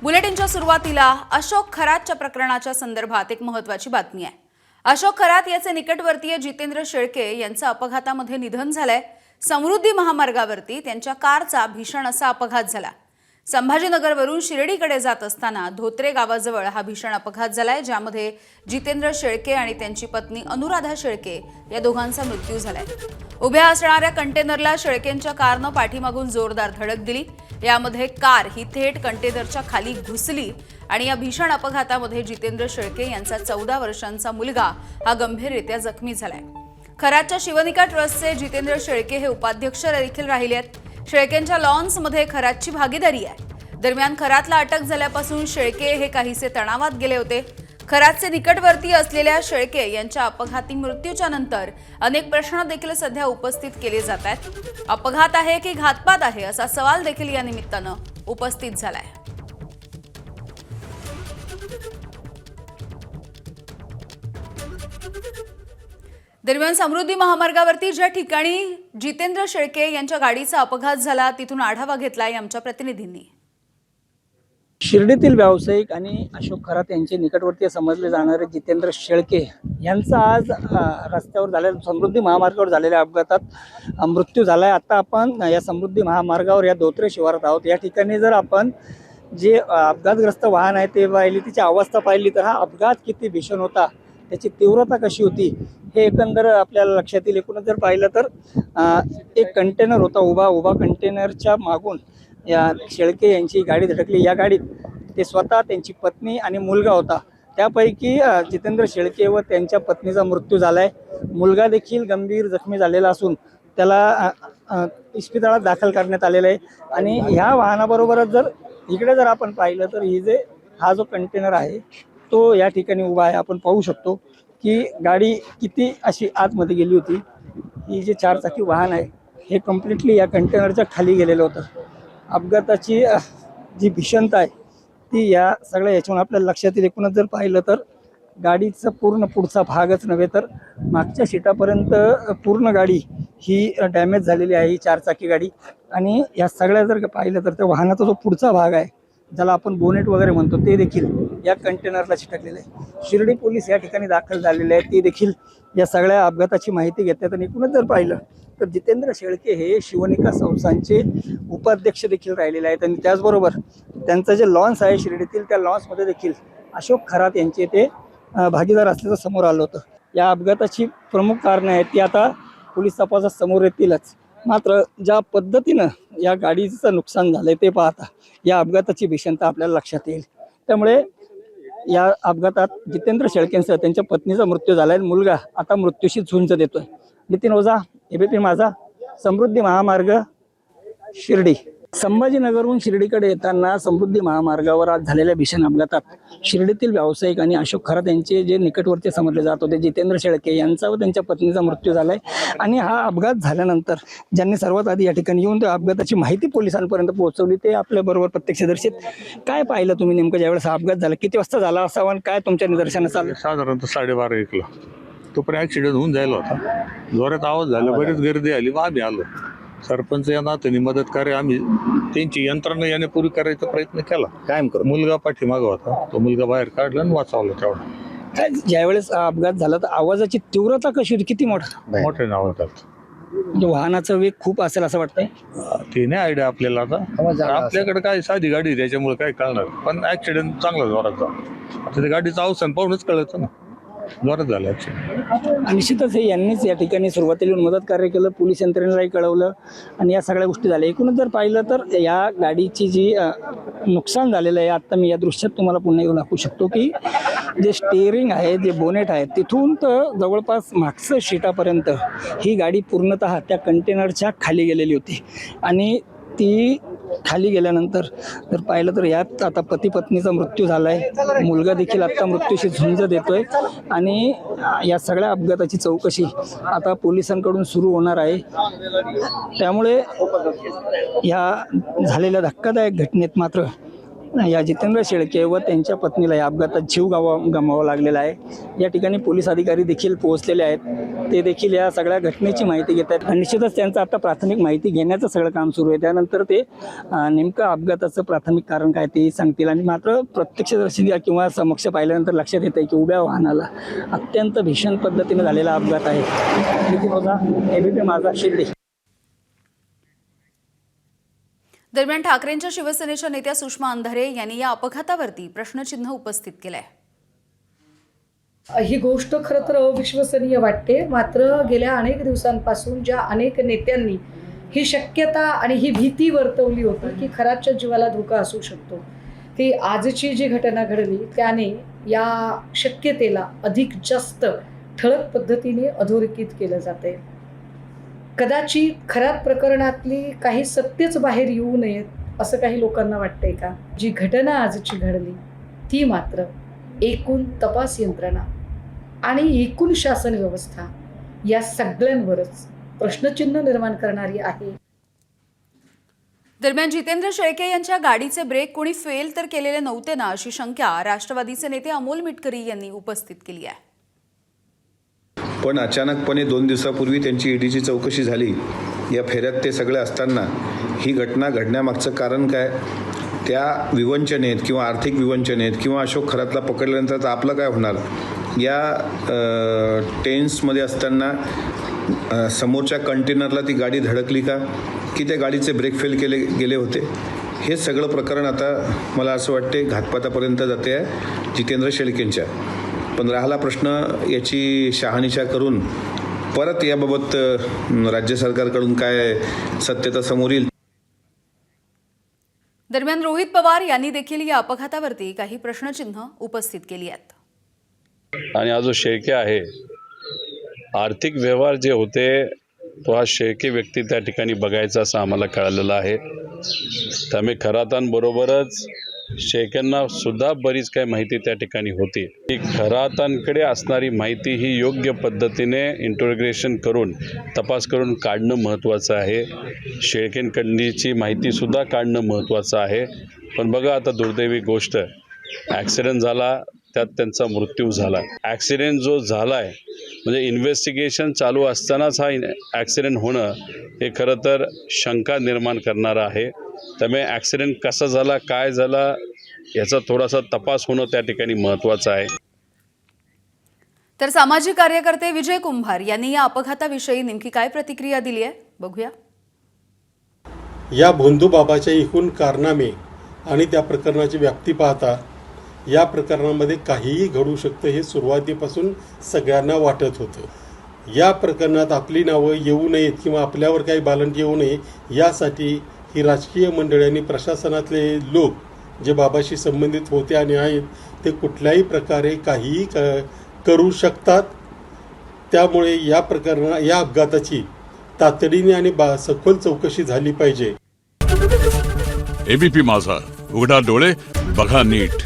बुलेटिनच्या सुरुवातीला अशोक खरातच्या प्रकरणाच्या संदर्भात एक महत्त्वाची बातमी आहे। अशोक खरात याचे निकटवर्तीय जितेंद्र शेळके यांचं अपघातामध्ये निधन झालंय। समृद्धी महामार्गावरती त्यांच्या कारचा भीषण असा अपघात झाला। संभाजीनगरवरून शिर्डीकडे जात असताना धोत्रे गावाजवळ हा भीषण अपघात झालाय, ज्यामध्ये जितेंद्र शेळके आणि त्यांची पत्नी अनुराधा शेळके या दोघांचा मृत्यू झालाय। उभ्या असणाऱ्या कंटेनरला शेळकेंच्या कारनं पाठीमागून जोरदार धडक दिली। यामध्ये कार ही थेट कंटेनरच्या खाली घुसली आणि या भीषण अपघातामध्ये जितेंद्र शेळके यांचा 14 वर्षांचा मुलगा हा गंभीररित्या जखमी झालाय। खरातच्या शिवनिका ट्रस्टचे जितेंद्र शेळके हे उपाध्यक्ष देखील राहिले आहेत। शेळकेंच्या लॉन्समध्ये खरातची भागीदारी आहे। दरम्यान खरातला अटक झाल्यापासून शेळके हे काहीसे तणावात गेले होते। खरातचे निकटवर्तीय असलेल्या शेळके यांच्या अपघाती मृत्यूच्या नंतर अनेक प्रश्न देखील सध्या उपस्थित केले जात आहेत। अपघात आहे की घातपात आहे असा सवाल देखील या निमित्तानं उपस्थित झालाय। दरम्यान समृद्धी महामार्गावरती ज्या ठिकाणी जितेंद्र शेळके यांच्या गाडीचा अपघात झाला तिथून आढावा घेतलाय आमच्या प्रतिनिधींनी। शिर्डीतील व्यावसायिक आणि अशोक खरात यांचे निकटवर्तीय समजले जाणारे जितेंद्र शेळके यांचा आज रस्त्यावर झालेल्या समृद्धी महामार्गावर झालेल्या अपघातात मृत्यू झालाय। आता आपण या समृद्धी महामार्गावर या धोत्रे शिवारात आहोत। या ठिकाणी जर आपण जे अपघातग्रस्त वाहन आहे ते पाहिली, तिची अवस्था पाहिली तर हा अपघात किती भीषण होता, त्याची तीव्रता कशी होती हे एकंदर आपल्याला लक्षात येईल। एकूणच जर पाहिलं तर एक कंटेनर होता उभा कंटेनरच्या मागून या शेळके यांची गाडी धडकली। या गाडीत ते स्वतः, त्यांची पत्नी आणि मुलगा होता। त्यापैकी जितेंद्र शेळके व त्यांच्या पत्नीचा मृत्यू झालाय। मुलगा देखील गंभीर जखमी झालेला असून त्याला इस्पितळात दाखल करण्यात आलेलं आहे। आणि ह्या वाहनाबरोबरच जर इकडे जर आपण पाहिलं तर हा जो कंटेनर आहे तो या ठिकाणी उभा आहे। आपण पाहू शकतो की गाडी किती अशी आतमध्ये गेली होती। ही जे 4 चाकी वाहन आहे हे कम्प्लिटली या कंटेनरच्या खाली गेलेलं होतं। अपघाताची जी भीषणता आहे ती या सगळ्या याच्यावरून आपल्याला लक्षात येईल। एकूणच जर पाहिलं तर गाडीचा पूर्ण पुढचा भागच नव्हे तर मागच्या सीटापर्यंत पूर्ण गाडी ही डॅमेज झालेली आहे, ही 4 चाकी गाडी। आणि या सगळ्या जर पाहिलं तर त्या वाहनाचा जो पुढचा भाग आहे, ज्याला आपण बोनेट वगैरे म्हणतो, ते देखील या कंटेनरला चिटकलेलं आहे। शिर्डी पोलीस या ठिकाणी दाखल झालेले आहेत, ते देखील या सगळ्या अपघाताची माहिती घेतात। आणि एकूणच जर पाहिलं तर जितेंद्र शेळके हे शिवनिका संस्थांचे उपाध्यक्ष देखील राहिलेले आहेत। आणि त्याचबरोबर त्यांचं जे लॉन्स आहे शिर्डीतील, त्या लॉन्समध्ये देखील अशोक खरात यांचे ते भागीदार असल्याचं समोर आलं होतं। या अपघाताची प्रमुख कारणं आहेत ती आता पोलीस तपासात समोर येतीलच। मात्र ज्या पद्धतीनं या गाडीचं नुकसान झालंय ते पाहता या अपघाताची भीषणता आपल्याला लक्षात येईल। त्यामुळे या अपघातात जितेंद्र शेळकेंसह त्यांच्या पत्नीचा मृत्यू झालाय। मुलगा आता मृत्यूशी झुंज देतोय। नितीन ओझा, एबीपी माझा, समृद्धी महामार्ग, शिर्डी। संभाजीनगरहून शिर्डीकडे येताना समृद्धी महामार्गावर आज झालेल्या भीषण अपघातात शिर्डीतील व्यावसायिक आणि अशोक खरात यांचे जे निकटवर्तीय समजले जात होते जितेंद्र शेळके यांचा व त्यांच्या पत्नीचा मृत्यू झालाय। आणि हा अपघात झाल्यानंतर ज्यांनी सर्वात आधी या ठिकाणी येऊन त्या अपघाताची माहिती पोलिसांपर्यंत पोहोचवली ते आपल्याबरोबर प्रत्यक्षदर्शीत। काय पाहिलं तुम्ही नेमकं ज्यावेळेस हा अपघात झाला? किती वाजता झाला असावा आणि काय तुमच्या निदर्शनास आलं? साधारणतः 12:30-1ला तोपर्यंत ॲक्सिडेंट होऊन जायला होता। जोरात आवाज झाला, बरीच गर्दी आली, मग आम्ही आलो। सरपंच या नात्याने मदत करे, आम्ही त्यांची यंत्रणा याने पुरी करायचा प्रयत्न केला। कायम करू मुलगा पाठीमागं होता, तो मुलगा बाहेर काढला आणि वाचवला तेवढा। ज्यावेळेस अपघात झाला तर आवाजाची तीव्रता कशी होती, किती मोठ्याने आवाज झाला? म्हणजे वाहनाचा वेग खूप असेल असं वाटतंय? ते नाही आयडिया आपल्याला आता, आपल्याकडे काय साधी गाडी त्याच्यामुळे काय कळणार, पण ऍक्सिडेंट चांगला जोरात झाला। आता त्या गाडीचं अवसान पाहूनच कळतं ना, जोरात झालं ऍक्सिडेंट। निश्चितच हे यांनीच या ठिकाणी सुरुवातीला मदत कार्य केलं, पोलीस यंत्रणेलाही कळवलं आणि या सगळ्या गोष्टी झाल्या। एकूणच जर पाहिलं तर या गाडीची जी नुकसान झालेलं आहे, आता मी या दृश्यात तुम्हाला पुन्हा येऊन दाखवू शकतो की जे स्टेअरिंग आहे, जे बोनेट आहे, तिथून तर जवळपास मागचं सीटापर्यंत ही गाडी पूर्णतः त्या कंटेनरच्या खाली गेलेली होती। आणि ती खाली गेल्यानंतर जर पाहिलं तर यात आता पती पत्नीचा मृत्यू झालाय, मुलगा देखील आता मृत्यूशी झुंज देतोय। आणि या सगळ्या अपघाताची चौकशी आता पोलिसांकडून सुरू होणार आहे। त्यामुळे या झालेल्या धक्कादायक घटनेत मात्र या जितेंद्र शेळके व त्यांच्या पत्नीला या अपघातात जीव गमावा लागलेला आहे। या ठिकाणी पोलीस अधिकारी देखील पोहोचलेले आहेत, ते देखील या सगळ्या घटनेची माहिती घेत आहेत आणि निश्चितच त्यांचं आता प्राथमिक माहिती घेण्याचं सगळं काम सुरू आहे। त्यानंतर ते नेमकं अपघाताचं प्राथमिक कारण काय ते सांगतील आणि मात्र प्रत्यक्षदर्शी किंवा समक्ष पाहिल्यानंतर लक्षात येतं की उभ्या वाहनाला अत्यंत भीषण पद्धतीने झालेला अपघात आहे। नितीन ओझा, ABP माझा, शिर्डी। दरम्यान ठाकरेंच्या शिवसेनेच्या नेत्या सुषमा अंधारे यांनी या अपघातावरती प्रश्नचिन्ह उपस्थित केलंय। ही गोष्ट खरं तर अविश्वसनीय वाटते, मात्र गेल्या अनेक दिवसांपासून ज्या अनेक नेत्यांनी ही शक्यता आणि ही भीती वर्तवली होती की खरातच्या जीवाला धोका असू शकतो, ती आजची जी घटना घडली त्याने या शक्यतेला अधिक जास्त ठळक पद्धतीने अधोरेखित केलं जाते। कदाचित खरात प्रकरणातली काही सत्यच बाहेर येऊ नयेत असं काही लोकांना वाटतंय का? जी घटना आजची घडली ती मात्र एकूण तपास यंत्रणा आणि एकूण शासन व्यवस्था या सगळ्यांवरच प्रश्नचिन्ह निर्माण करणारी आहे। दरम्यान जितेंद्र शेळके यांच्या गाडीचे ब्रेक कोणी फेल तर केलेले नव्हते ना, अशी शंका राष्ट्रवादीचे नेते अमोल मिटकरी यांनी उपस्थित केली आहे। पण अचानकपणे 2 दिवसापूर्वी त्यांची ईडीची चौकशी झाली। या फेऱ्यात ते सगळे असताना ही घटना घडण्यामागचं कारण काय? त्या विवंचनेत किंवा आर्थिक विवंचनेत किंवा अशोक खरातला पकडल्यानंतर आपलं काय होणार? या टेन्समध्ये असताना समोरच्या कंटेनरला ती गाडी धडकली का, की त्या गाडीचे ब्रेक फेल केले गेले होते? हे सगळं प्रकरण आता मला असं वाटते घातपातापर्यंत जाते आहे जितेंद्र शेळकेंच्या। पण राहिला प्रश्न याची शहानिशा करून परत याबाबत राज्य सरकारकडून काय सत्यता समोर येईल। दरम्यान रोहित पवार यांनी देखील या अपघातावरती काही प्रश्नचिन्ह उपस्थित केली आहेत। आणि हा जो शेळके आहे, आर्थिक व्यवहार जे होते तो हा शेळके व्यक्ती त्या ठिकाणी बघायचा असं आम्हाला कळलेलं आहे। त्यामुळे खरातांबरोबरच शेळक्यांना सुद्धा बरीच काही माहिती त्या ठिकाणी होती। ही खरातांकडे असणारी माहिती ही योग्य पद्धतीने इंटरोग्रेशन करून तपास करून काढणं महत्त्वाचं आहे। शेळकेंकडलीची माहितीसुद्धा काढणं महत्त्वाचं आहे। पण बघा आता दुर्दैवी गोष्ट, ॲक्सिडेंट झाला, त्यात त्यांचा मृत्यू झाला। ॲक्सिडेंट जो झाला आहे म्हणजे इन्व्हेस्टिगेशन चालू असतानाच हा ॲक्सिडेंट होणं हे खरं तर शंका निर्माण करणारं आहे। त्यामुळे ॲक्सिडेंट कसा झाला, काय झाला याचा थोडासा तपास होणं त्या ठिकाणी महत्त्वाचं आहे। तर सामाजिक कार्यकर्ते विजय कुंभार यांनी या अपघाताविषयी नेमकी काय प्रतिक्रिया दिली आहे बघूया। या भोंदूबाबाच्या एकूण कारनामे आणि त्या प्रकरणाची व्याप्ती पाहता या प्रकरणामध्ये काहीही घडू शकतं हे सुरुवातीपासून सगळ्यांना वाटत होतं। या प्रकरणात आपली नावं येऊ नयेत किंवा आपल्यावर काही बालंट येऊ नये यासाठी ही राजकीय मंडळी आणि प्रशासनातले लोक जे बाबाशी संबंधित होते आणि आहेत ते कुठल्याही प्रकारे काहीही करू शकतात। त्यामुळे या अपघाताची तातडीने आणि सखोल चौकशी झाली पाहिजे। ABP माझा, उघडा डोळे बघा नीट।